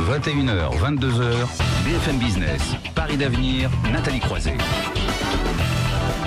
21h, 22h, BFM Business, Paris d'avenir, Nathalie Croiset.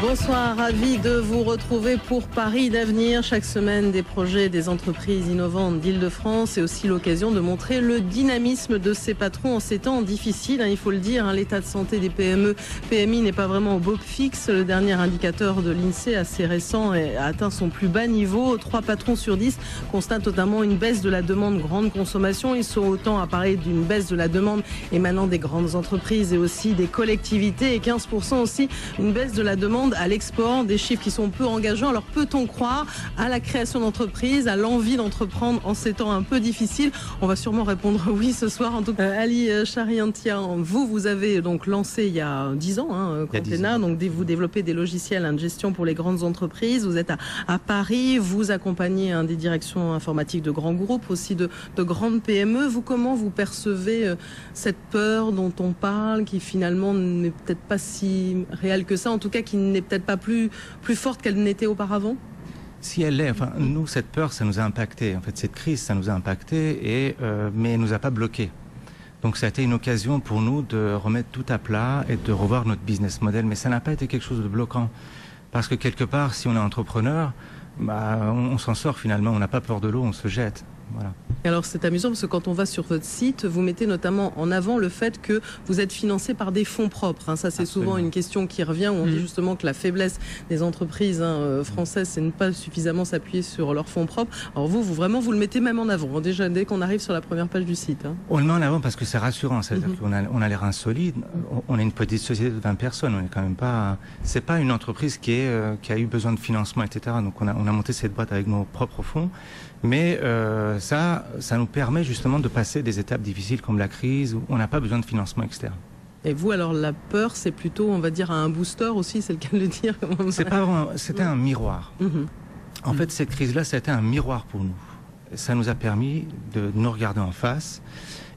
Bonsoir, ravi de vous retrouver pour Paris d'avenir. Chaque semaine, des projets, des entreprises innovantes d'Île-de-France et aussi l'occasion de montrer le dynamisme de ces patrons en ces temps difficiles. Il faut le dire, l'état de santé des PME, PMI n'est pas vraiment au beau fixe. Le dernier indicateur de l'INSEE, assez récent, a atteint son plus bas niveau. 3 patrons sur 10 constatent notamment une baisse de la demande grande consommation. Ils sont autant à parler d'une baisse de la demande émanant des grandes entreprises et aussi des collectivités, et 15% aussi une baisse de la demande à l'export, des chiffres qui sont peu engageants. Alors peut-on croire à la création d'entreprises, à l'envie d'entreprendre en ces temps un peu difficiles? On va sûrement répondre oui ce soir. En tout cas, Ali Chariantian, vous avez donc lancé il y a 10 ans Contena, donc vous développez des logiciels de gestion pour les grandes entreprises. Vous êtes à Paris, vous accompagnez des directions informatiques de grands groupes, aussi de grandes PME. Comment vous percevez cette peur dont on parle, qui finalement n'est peut-être pas si réelle que ça, en tout cas qui n'est peut-être pas plus forte qu'elle n'était auparavant? Si elle l'est, enfin, nous, cette peur, ça nous a impacté. En fait, cette crise, ça nous a impacté, mais elle nous a pas bloqués. Donc, ça a été une occasion pour nous de remettre tout à plat et de revoir notre business model. Mais ça n'a pas été quelque chose de bloquant. Parce que quelque part, si on est entrepreneur, on s'en sort finalement. On n'a pas peur de l'eau, on se jette. Voilà. Alors c'est amusant parce que quand on va sur votre site, vous mettez notamment en avant le fait que vous êtes financé par des fonds propres. Ça c'est souvent une question qui revient où on dit justement que la faiblesse des entreprises françaises, c'est ne pas suffisamment s'appuyer sur leurs fonds propres. Alors vous vraiment vous le mettez même en avant, déjà dès qu'on arrive sur la première page du site. On le met en avant parce que c'est rassurant, c'est-à-dire qu'on a les reins solides, on est une petite société de 20 personnes, on est quand même pas... C'est pas une entreprise qui a eu besoin de financement, etc. Donc on a monté cette boîte avec nos propres fonds. Mais ça nous permet justement de passer des étapes difficiles comme la crise où on n'a pas besoin de financement externe. Et vous, alors la peur, c'est plutôt, on va dire, un booster aussi, c'est le cas de le dire. C'est pas vraiment, c'était un miroir. En fait, cette crise-là, ça a été un miroir pour nous. Ça nous a permis de nous regarder en face.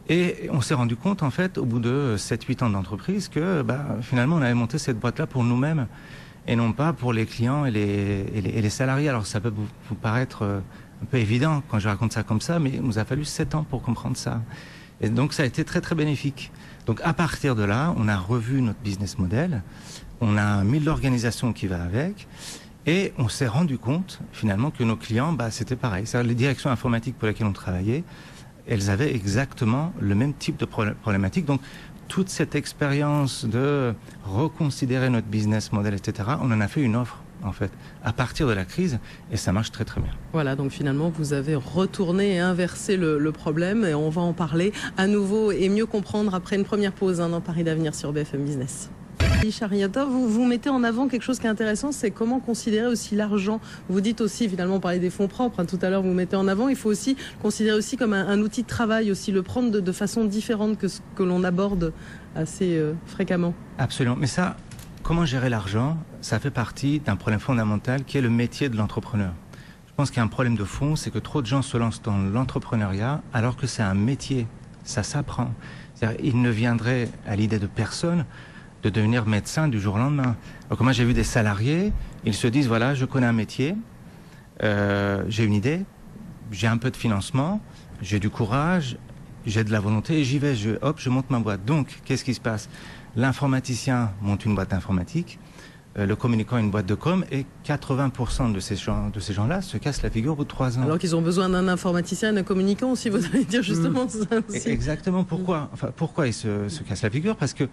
Et on s'est rendu compte, en fait, au bout de 7-8 ans d'entreprise, que finalement, on avait monté cette boîte-là pour nous-mêmes et non pas pour les clients et les salariés. Alors ça peut vous paraître un peu évident quand je raconte ça comme ça, mais il nous a fallu 7 ans pour comprendre ça. Et donc ça a été très très bénéfique. Donc à partir de là, on a revu notre business model, on a mis l'organisation qui va avec, et on s'est rendu compte finalement que nos clients, c'était pareil. C'est-à-dire les directions informatiques pour lesquelles on travaillait, elles avaient exactement le même type de problématique. Donc toute cette expérience de reconsidérer notre business model, etc., on en a fait une offre, en fait, à partir de la crise, et ça marche très très bien. Voilà, donc finalement vous avez retourné et inversé le problème, et on va en parler à nouveau et mieux comprendre après une première pause dans Paris d'avenir sur BFM Business. Chariantian, vous mettez en avant quelque chose qui est intéressant, c'est comment considérer aussi l'argent. Vous dites aussi, finalement, on parlait des fonds propres, tout à l'heure vous mettez en avant, il faut aussi considérer aussi comme un outil de travail, aussi le prendre de façon différente que ce que l'on aborde assez fréquemment. Absolument, mais ça, comment gérer l'argent, ça fait partie d'un problème fondamental qui est le métier de l'entrepreneur. Je pense qu'il y a un problème de fond, c'est que trop de gens se lancent dans l'entrepreneuriat alors que c'est un métier, ça s'apprend. C'est-à-dire, il ne viendrait à l'idée de personne de devenir médecin du jour au lendemain. Donc moi j'ai vu des salariés, ils se disent voilà, je connais un métier, j'ai une idée, j'ai un peu de financement, j'ai du courage, j'ai de la volonté et j'y vais, je monte ma boîte. Donc qu'est-ce qui se passe? L'informaticien monte une boîte d'informatique, le communicant une boîte de com, et 80% de ces gens-là se cassent la figure au bout de 3 ans. Alors qu'ils ont besoin d'un informaticien et d'un communicant aussi, vous allez dire justement ça aussi. Exactement, pourquoi? Enfin, pourquoi ils se cassent la figure? Parce que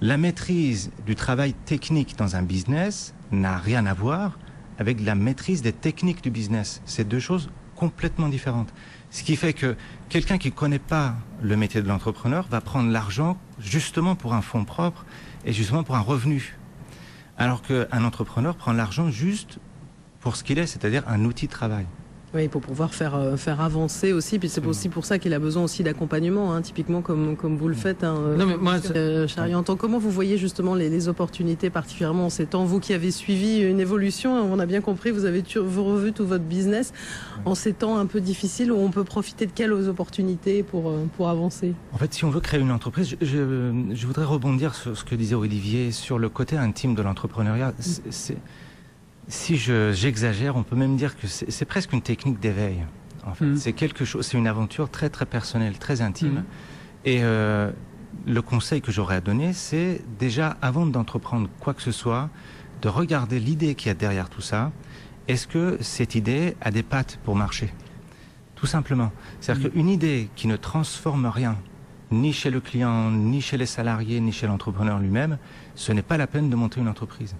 la maîtrise du travail technique dans un business n'a rien à voir avec la maîtrise des techniques du business. C'est deux choses complètement différentes. Ce qui fait que quelqu'un qui ne connaît pas le métier de l'entrepreneur va prendre l'argent justement pour un fonds propre et justement pour un revenu. Alors qu'un entrepreneur prend l'argent juste pour ce qu'il est, c'est-à-dire un outil de travail. Oui, pour pouvoir faire avancer aussi, puis c'est aussi pour ça qu'il a besoin aussi d'accompagnement, typiquement comme vous le faites. Non, mais moi, Chariantian, comment vous voyez justement les opportunités, particulièrement en ces temps, vous qui avez suivi une évolution, on a bien compris, vous avez revu tout votre business, en ces temps un peu difficiles où on peut profiter de quelles opportunités pour avancer? En fait, si on veut créer une entreprise, je voudrais rebondir sur ce que disait Olivier, sur le côté intime de l'entrepreneuriat. Si j'exagère, on peut même dire que c'est presque une technique d'éveil. En fait. C'est quelque chose, c'est une aventure très très personnelle, très intime. Et le conseil que j'aurais à donner, c'est déjà, avant d'entreprendre quoi que ce soit, de regarder l'idée qu'il y a derrière tout ça. Est-ce que cette idée a des pattes pour marcher? Tout simplement. C'est-à-dire qu'une idée qui ne transforme rien, ni chez le client, ni chez les salariés, ni chez l'entrepreneur lui-même, ce n'est pas la peine de monter une entreprise.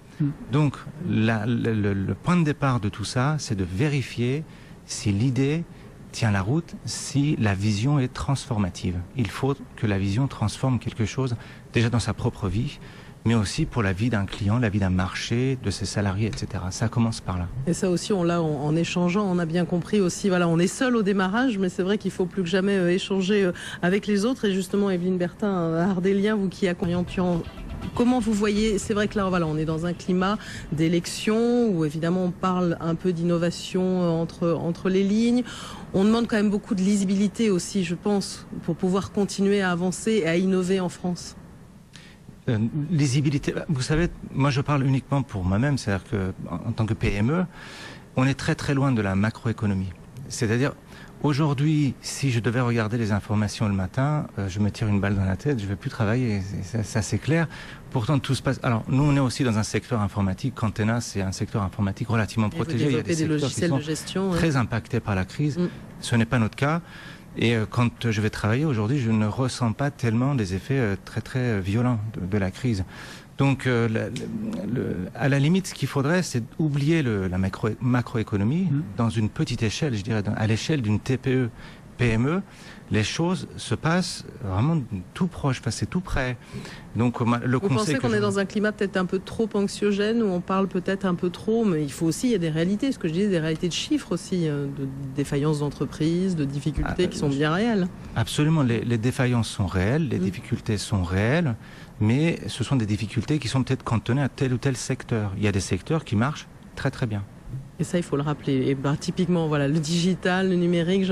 Donc, le point de départ de tout ça, c'est de vérifier si l'idée tient la route, si la vision est transformative. Il faut que la vision transforme quelque chose, déjà dans sa propre vie, mais aussi pour la vie d'un client, la vie d'un marché, de ses salariés, etc. Ça commence par là. Et ça aussi, on l'a en échangeant, on a bien compris aussi, voilà, on est seul au démarrage, mais c'est vrai qu'il faut plus que jamais échanger avec les autres. Et justement, Evelyne Bertin, Ardélien, vous qui accompagnez, comment vous voyez, c'est vrai que là, voilà, on est dans un climat d'élection où évidemment on parle un peu d'innovation entre les lignes. On demande quand même beaucoup de lisibilité aussi, je pense, pour pouvoir continuer à avancer et à innover en France. Lisibilité, vous savez, moi je parle uniquement pour moi-même, c'est-à-dire que en tant que PME, on est très très loin de la macroéconomie. C'est-à-dire, aujourd'hui, si je devais regarder les informations le matin, je me tire une balle dans la tête, je ne vais plus travailler, ça c'est clair. Pourtant tout se passe. Alors nous on est aussi dans un secteur informatique, Quantena c'est un secteur informatique relativement protégé. Il y a des logiciels de gestion très impactés par la crise. Ce n'est pas notre cas. Et quand je vais travailler aujourd'hui, je ne ressens pas tellement des effets très très violents de la crise. Donc, à la limite, ce qu'il faudrait, c'est oublier la macroéconomie dans une petite échelle, je dirais, à l'échelle d'une TPE, PME. Les choses se passent vraiment tout proche, c'est tout près. Donc, Vous pensez qu'on est dans un climat peut-être un peu trop anxiogène, où on parle peut-être un peu trop, mais il faut aussi, il y a des réalités, ce que je disais, des réalités de chiffres aussi, de défaillances d'entreprises, de difficultés qui sont bien réelles. Absolument, les défaillances sont réelles, les difficultés sont réelles, mais ce sont des difficultés qui sont peut-être cantonnées à tel ou tel secteur. Il y a des secteurs qui marchent très très bien. Et ça, il faut le rappeler. Et typiquement, voilà, le digital, le numérique,